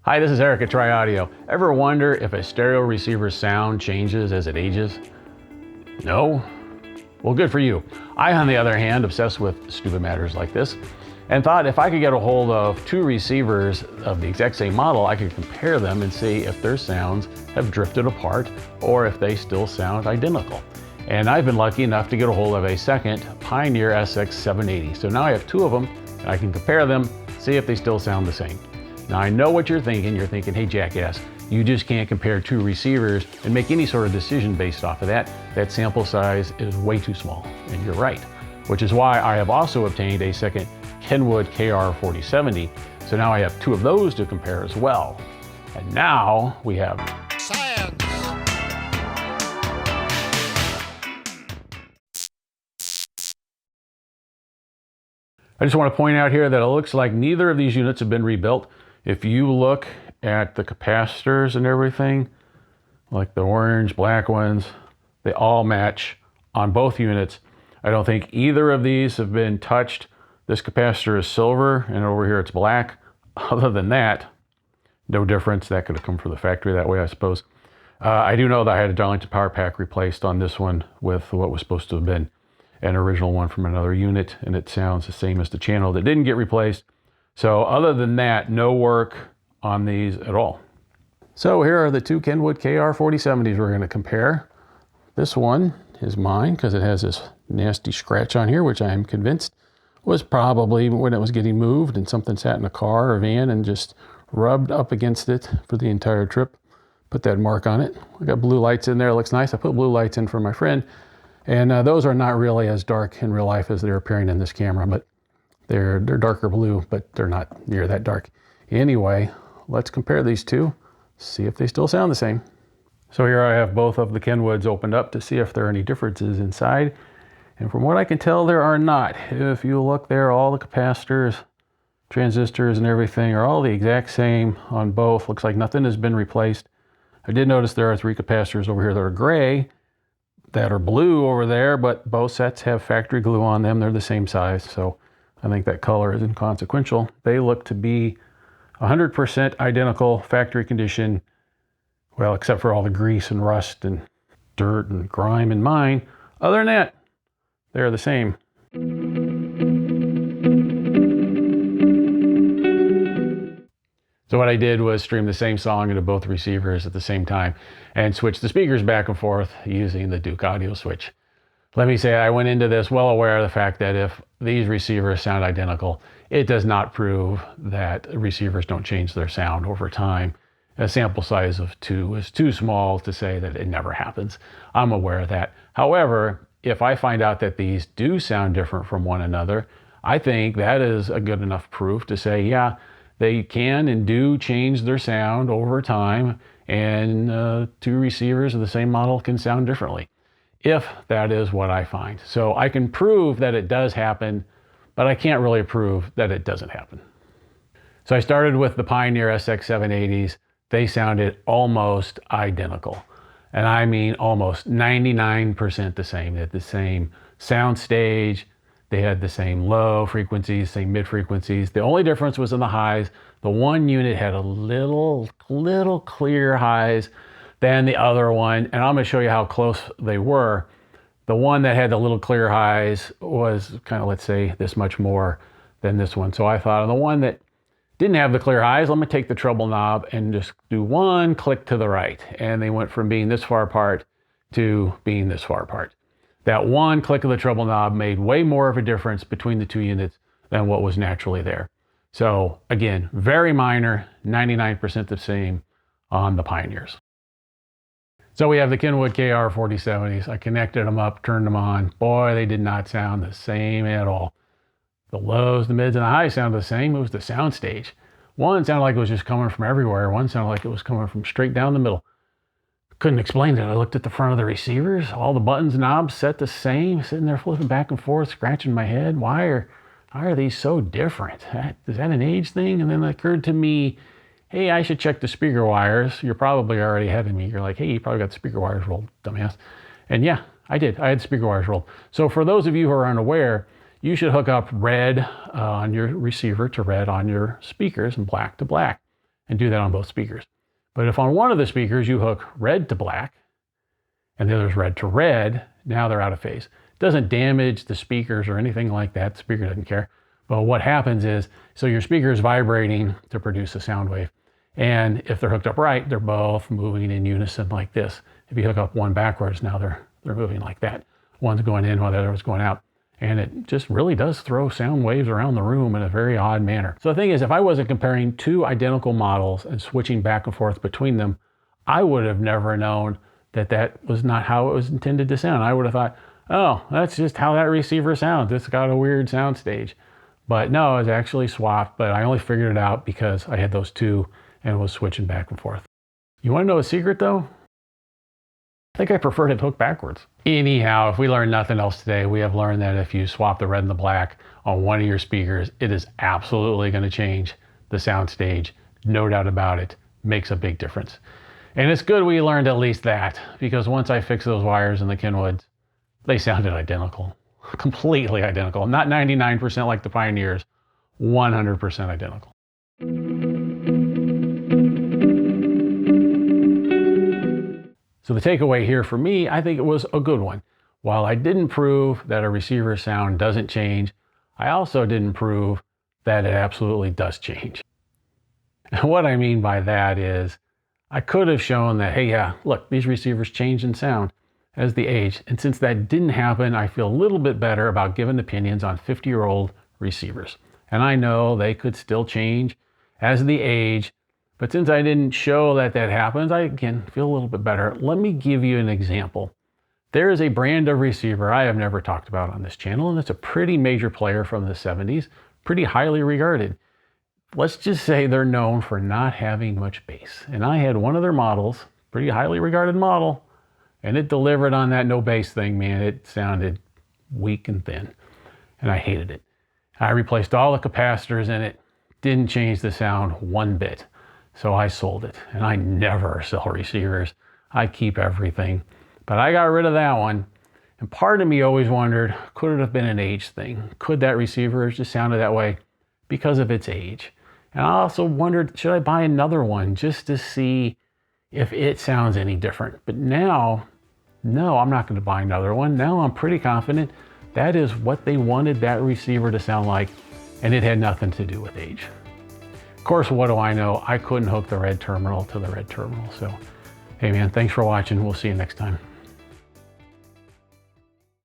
Hi, this is Eric at Try Audio. Ever wonder if a stereo receiver's sound changes as it ages? No? Well, good for you. I, on the other hand, obsessed with stupid matters like this, and thought if I could get a hold of two receivers of the exact same model, I could compare them and see if their sounds have drifted apart or if they still sound identical. And I've been lucky enough to get a hold of a second Pioneer SX780. So now I have two of them, and I can compare them, see if they still sound the same. Now I know what you're thinking. You're thinking, hey jackass, you just can't compare two receivers and make any sort of decision based off of that. That sample size is way too small, and you're right. Which is why I have also obtained a second Kenwood KR4070. So now I have two of those to compare as well. And now we have science. I just want to point out here that it looks like neither of these units have been rebuilt. If you look at the capacitors and everything, like the orange, black ones, they all match on both units. I don't think either of these have been touched. This capacitor is silver and over here it's black. Other than that, no difference. That could have come from the factory that way, I suppose. I do know that I had a Darlington power pack replaced on this one with what was supposed to have been an original one from another unit, and it sounds the same as the channel that didn't get replaced. So other than that, no work on these at all. So here are the two Kenwood KR4070s we're going to compare. This one is mine because it has this nasty scratch on here, which I am convinced was probably when it was getting moved and something sat in a car or van and just rubbed up against it for the entire trip. Put that mark on it. I got blue lights in there. It looks nice. I put blue lights in for my friend. And those are not really as dark in real life as they're appearing in this camera, but they're darker blue, but they're not near that dark. Anyway, let's compare these two, see if they still sound the same. So here I have both of the Kenwoods opened up to see if there are any differences inside. And from what I can tell, there are not. If you look there, all the capacitors, transistors, and everything are all the exact same on both. Looks like nothing has been replaced. I did notice there are three capacitors over here that are gray, that are blue over there, but both sets have factory glue on them. They're the same size, so I think that color is inconsequential. They look to be 100% identical, factory condition, well, except for all the grease and rust and dirt and grime in mine. Other than that, they're the same. So what I did was stream the same song into both receivers at the same time and switch the speakers back and forth using the Duke audio switch. Let me say I went into this well aware of the fact that if these receivers sound identical, it does not prove that receivers don't change their sound over time. A sample size of 2 is too small to say that it never happens. I'm aware of that. However, if I find out that these do sound different from one another, I think that is a good enough proof to say, yeah, they can and do change their sound over time, and two receivers of the same model can sound differently, if that is what I find. So I can prove that it does happen, but I can't really prove that it doesn't happen. So I started with the Pioneer SX780s. They sounded almost identical. And I mean almost 99% the same. They had the same sound stage. They had the same low frequencies, same mid frequencies. The only difference was in the highs. The one unit had a little clear highs than the other one. And I'm gonna show you how close they were. The one that had the little clear highs was kind of, let's say, this much more than this one. So I thought on the one that didn't have the clear highs, let me take the treble knob and just do one click to the right. And they went from being this far apart to being this far apart. That one click of the treble knob made way more of a difference between the two units than what was naturally there. So again, very minor, 99% the same on the Pioneers. So we have the Kenwood KR4070s. I connected them up, turned them on. Boy, they did not sound the same at all. The lows, the mids, and the highs sounded the same. It was the sound stage. One sounded like it was just coming from everywhere. One sounded like it was coming from straight down the middle. Couldn't explain it. I looked at the front of the receivers, all the buttons and knobs set the same, sitting there flipping back and forth, scratching my head. Why are these so different? Is that an age thing? And then it occurred to me, hey, I should check the speaker wires. You're probably already ahead of me. You're like, hey, you probably got the speaker wires rolled, dumbass. And yeah, I did. I had speaker wires rolled. So for those of you who are unaware, you should hook up red on your receiver to red on your speakers and black to black. and do that on both speakers. But if on one of the speakers you hook red to black and the other's red to red, now they're out of phase. It doesn't damage the speakers or anything like that. The speaker doesn't care. But what happens is, so your speaker is vibrating to produce a sound wave. And if they're hooked up right, they're both moving in unison like this. If you hook up one backwards, now they're moving like that. One's going in while the other one's going out. And it just really does throw sound waves around the room in a very odd manner. So the thing is, if I wasn't comparing two identical models and switching back and forth between them, I would have never known that that was not how it was intended to sound. I would have thought, oh, that's just how that receiver sounds. It's got a weird sound stage. But no, it was actually swapped, but I only figured it out because I had those two and was switching back and forth. You want to know a secret though? I think I prefer to hook backwards. Anyhow, if we learned nothing else today, we have learned that if you swap the red and the black on one of your speakers, it is absolutely going to change the sound stage. No doubt about it. Makes a big difference. And it's good we learned at least that, because once I fixed those wires in the Kenwoods, they sounded identical. Completely identical. Not 99% like the Pioneers, 100% identical. So the takeaway here for me, I think it was a good one. While I didn't prove that a receiver sound doesn't change, I also didn't prove that it absolutely does change. And what I mean by that is, I could have shown that, hey, yeah, look, these receivers change in sound as they age. And since that didn't happen, I feel a little bit better about giving opinions on 50-year-old receivers. And I know they could still change as they age. But since I didn't show that that happens, I, again, feel a little bit better. Let me give you an example. There is a brand of receiver I have never talked about on this channel, and it's a pretty major player from the 70s, pretty highly regarded. Let's just say they're known for not having much bass. And I had one of their models, pretty highly regarded model, and it delivered on that no bass thing, man. It sounded weak and thin, and I hated it. I replaced all the capacitors in it, didn't change the sound one bit. So I sold it, and I never sell receivers. I keep everything, but I got rid of that one. And part of me always wondered, could it have been an age thing? Could that receiver just sounded that way because of its age? And I also wondered, should I buy another one just to see if it sounds any different? But now, no, I'm not going to buy another one. Now I'm pretty confident that is what they wanted that receiver to sound like, and it had nothing to do with age. Of course, what do I know? I couldn't hook the red terminal to the red terminal. So, hey man, thanks for watching. We'll see you next time.